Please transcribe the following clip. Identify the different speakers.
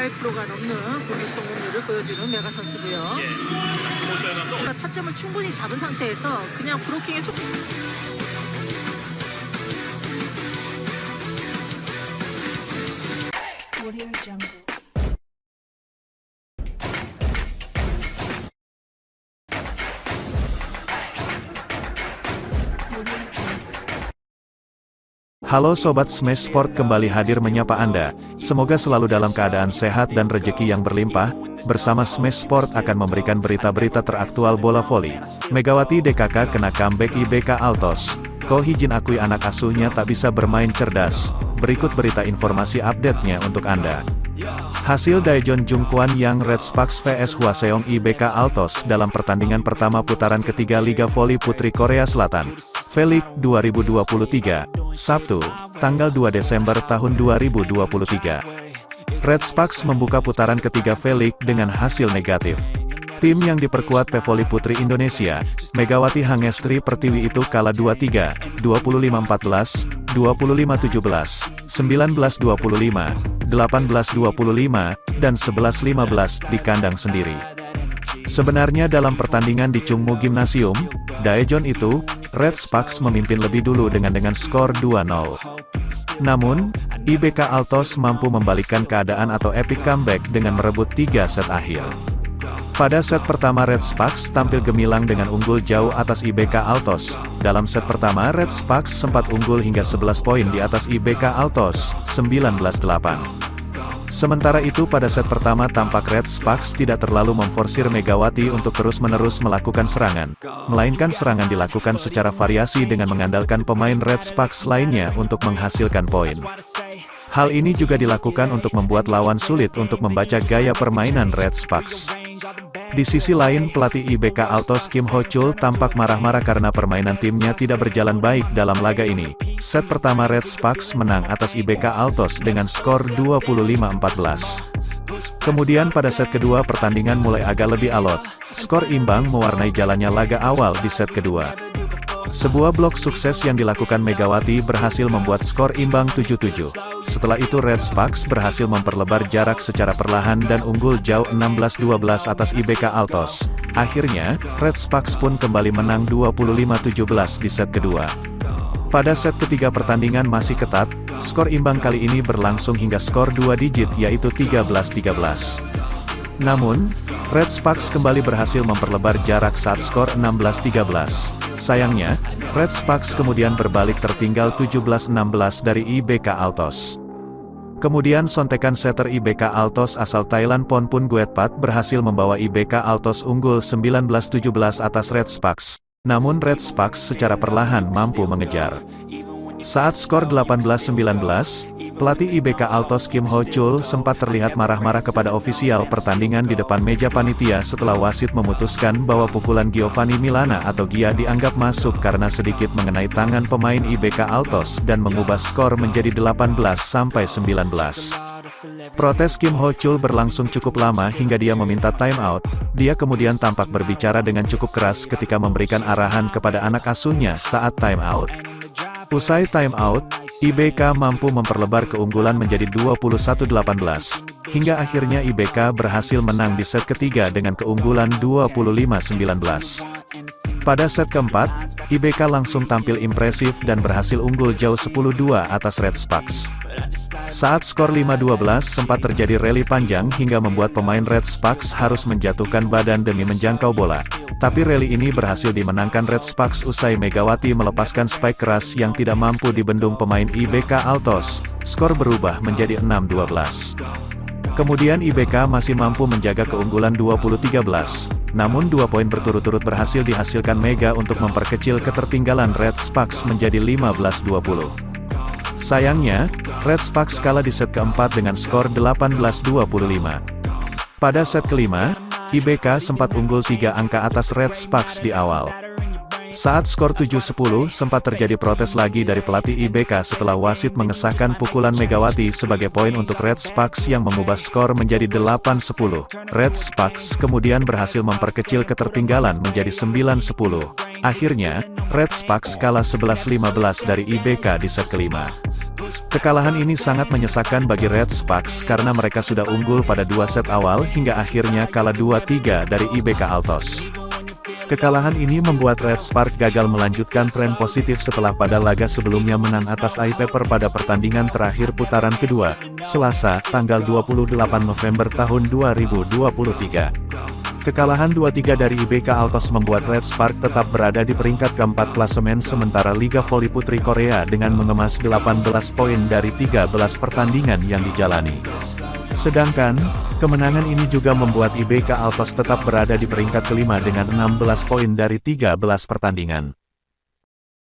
Speaker 1: 18%가 넘는 공격 성공률을 보여주는 메가 선수고요.
Speaker 2: 예. 김호철 감독.
Speaker 1: 타점을 충분히 잡은 상태에서 그냥 브로킹에 속
Speaker 3: Audio Jungle.
Speaker 4: Halo Sobat Smash Sport, kembali hadir menyapa Anda. Semoga selalu dalam keadaan sehat dan rezeki yang berlimpah. Bersama Smash Sport akan memberikan berita-berita teraktual bola voli. Megawati DKK kena comeback IBK Altos. Ko Hee-jin akui anak asuhnya tak bisa bermain cerdas. Berikut berita informasi update-nya untuk Anda. Hasil Daejeon Jungkwan Yang Red Sparks vs Hwaseong IBK Altos dalam pertandingan pertama putaran ketiga Liga Voli Putri Korea Selatan, V-League 2023, Sabtu, tanggal 2 Desember tahun 2023. Red Sparks membuka putaran ketiga V-League dengan hasil negatif. Tim yang diperkuat Pevoli Putri Indonesia, Megawati Hangestri Pertiwi itu kalah 2-3, 25-14, 25-17, 19-25, 18-25, dan 11-15 di kandang sendiri. Sebenarnya dalam pertandingan di Chungmu Gymnasium, Daejeon itu, Red Sparks memimpin lebih dulu dengan skor 2-0. Namun, IBK Altos mampu membalikkan keadaan atau epic comeback dengan merebut 3 set akhir. Pada set pertama Red Sparks tampil gemilang dengan unggul jauh atas IBK Altos. Dalam set pertama Red Sparks sempat unggul hingga 11 poin di atas IBK Altos, 19-8. Sementara itu pada set pertama tampak Red Sparks tidak terlalu memforsir Megawati untuk terus-menerus melakukan serangan, melainkan serangan dilakukan secara variasi dengan mengandalkan pemain Red Sparks lainnya untuk menghasilkan poin. Hal ini juga dilakukan untuk membuat lawan sulit untuk membaca gaya permainan Red Sparks. Di sisi lain, pelatih IBK Altos Kim Ho-chul tampak marah-marah karena permainan timnya tidak berjalan baik dalam laga ini. Set pertama Red Sparks menang atas IBK Altos dengan skor 25-14. Kemudian pada set kedua pertandingan mulai agak lebih alot. Skor imbang mewarnai jalannya laga awal di set kedua. Sebuah blok sukses yang dilakukan Megawati berhasil membuat skor imbang 7-7. Setelah itu Red Sparks berhasil memperlebar jarak secara perlahan dan unggul jauh 16-12 atas IBK Altos. Akhirnya, Red Sparks pun kembali menang 25-17 di set kedua. Pada set ketiga pertandingan masih ketat, skor imbang kali ini berlangsung hingga skor 2 digit yaitu 13-13. Namun, Red Sparks kembali berhasil memperlebar jarak saat skor 16-13. Sayangnya, Red Sparks kemudian berbalik tertinggal 17-16 dari IBK Altos. Kemudian sontekan setter IBK Altos asal Thailand Ponpun Guetpat berhasil membawa IBK Altos unggul 19-17 atas Red Sparks. Namun Red Sparks secara perlahan mampu mengejar. Saat skor 18-19, pelatih IBK Altos Kim Ho-chul sempat terlihat marah-marah kepada ofisial pertandingan di depan meja panitia setelah wasit memutuskan bahwa pukulan Giovanni Milana atau Gia dianggap masuk karena sedikit mengenai tangan pemain IBK Altos dan mengubah skor menjadi 18-19. Protes Kim Ho-chul berlangsung cukup lama hingga dia meminta time out. Dia kemudian tampak berbicara dengan cukup keras ketika memberikan arahan kepada anak asuhnya saat time out. Usai time out, IBK mampu memperlebar keunggulan menjadi 21-18, hingga akhirnya IBK berhasil menang di set ketiga dengan keunggulan 25-19. Pada set keempat, IBK langsung tampil impresif dan berhasil unggul jauh 10-2 atas Red Sparks. Saat skor 5-12 sempat terjadi rally panjang hingga membuat pemain Red Sparks harus menjatuhkan badan demi menjangkau bola. Tapi rally ini berhasil dimenangkan Red Sparks usai Megawati melepaskan spike keras yang tidak mampu dibendung pemain IBK Altos. Skor berubah menjadi 6-12. Kemudian IBK masih mampu menjaga keunggulan 20-13. Namun 2 poin berturut-turut berhasil dihasilkan Mega untuk memperkecil ketertinggalan Red Sparks menjadi 15-20. Sayangnya, Red Sparks kalah di set keempat dengan skor 18-25. Pada set kelima, IBK sempat unggul 3 angka atas Red Sparks di awal. Saat skor 7-10 sempat terjadi protes lagi dari pelatih IBK setelah wasit mengesahkan pukulan Megawati sebagai poin untuk Red Sparks yang mengubah skor menjadi 8-10. Red Sparks kemudian berhasil memperkecil ketertinggalan menjadi 9-10. Akhirnya, Red Sparks kalah 11-15 dari IBK di set kelima. Kekalahan ini sangat menyesakan bagi Red Sparks karena mereka sudah unggul pada 2 set awal hingga akhirnya kalah 2-3 dari IBK Altos. Kekalahan ini membuat Red Spark gagal melanjutkan tren positif setelah pada laga sebelumnya menang atas iPaper pada pertandingan terakhir putaran kedua, Selasa, tanggal 28 November tahun 2023. Kekalahan 2-3 dari IBK Altos membuat Red Spark tetap berada di peringkat keempat klasemen sementara Liga Voli Putri Korea dengan mengemas 18 poin dari 13 pertandingan yang dijalani. Sedangkan, kemenangan ini juga membuat IBK Altos tetap berada di peringkat kelima dengan 16 poin dari 13 pertandingan.